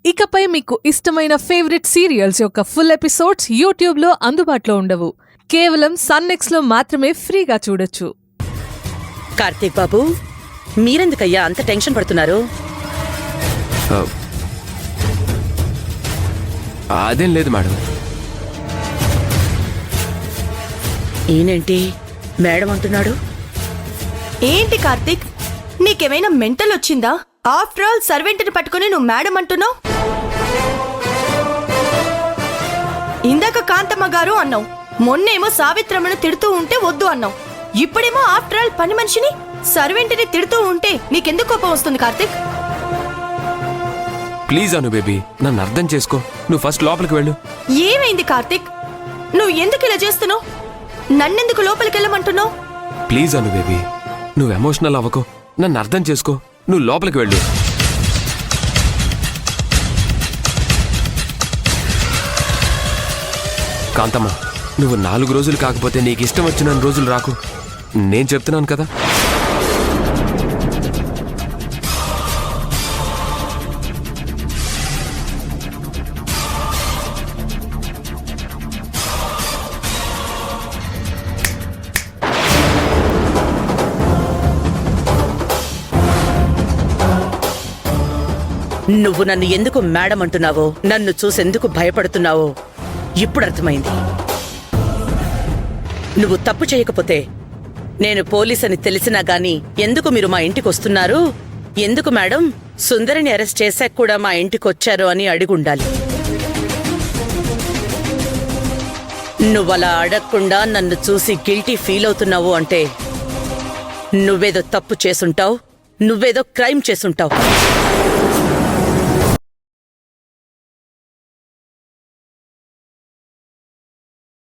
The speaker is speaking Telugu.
ఇకపై మీకు ఇష్టమైన ఫేవరెట్ సీరియల్స్ యొక్క ఫుల్ ఎపిసోడ్స్ యూట్యూబ్లో అందుబాటులో ఉండవు. కేవలం సన్నెక్స్లో మాత్రమే ఫ్రీగా చూడొచ్చు. కార్తీక్ బాబు, మీరెందుకయ్యా అంత టెన్షన్ పడుతున్నారు? అదేం లేదు మేడం. ఈయనేంటి మేడం అంటున్నాడు? ఏంటి కార్తీక్, నీకేమైనా మెంటల్ వచ్చిందా? ఆఫ్టర్ ఆల్ సర్వెంట్ని పట్టుకుని నువ్వు మేడం అంటున్నావు. ఇందాక కాంతమ్మ గారు అన్నావు, మొన్నేమో సావిత్రమ్మను తిడుతూ ఉంటే వద్దు అన్నావు, ఇప్పుడేమో ఆఫ్టర్ ఆల్ పని మనిషిని సర్వెంట్ని తిడుతూ ఉంటే నీకెందుకు కోపం వస్తుంది కార్తీక్? ప్లీజ్ అను బేబీ, నన్ను అర్థం చేసుకో. నువ్వు ఫస్ట్ లోపలికి వెళ్ళు. ఏమైంది కార్తీక్? నువ్వు ఎందుకు ఇలా చేస్తున్నావు? నన్నెందుకు లోపలికి వెళ్ళమంటున్నావు? ప్లీజ్ అను బేబీ, నువ్వు ఎమోషనల్ అవ్వకు. నన్ను అర్థం చేసుకో. నువ్వు లోపలికి వెళ్ళు. కాంతమ్మ, నువ్వు 4 రోజులు కాకపోతే నీకు ఇష్టం వచ్చిన రోజులు రాకు. నేను చెప్తున్నాను కదా. నువ్వు నన్ను ఎందుకు మేడం అంటున్నావో, నన్ను చూసెందుకు భయపడుతున్నావో ఇప్పుడు అర్థమైంది. నువ్వు తప్పు చేయకపోతే, నేను పోలీస్ అని తెలిసినా గాని ఎందుకు మీరు మా ఇంటికి వస్తున్నారు, ఎందుకు మేడం సుందరిని అరెస్ట్ చేశాక కూడా మా ఇంటికి వచ్చారు అని అడిగుండాలి. నువ్వలా అడగకుండా నన్ను చూసి గిల్టీ ఫీల్ అవుతున్నావు అంటే నువ్వేదో తప్పు చేసుంటావు, నువ్వేదో క్రైమ్ చేసుంటావు.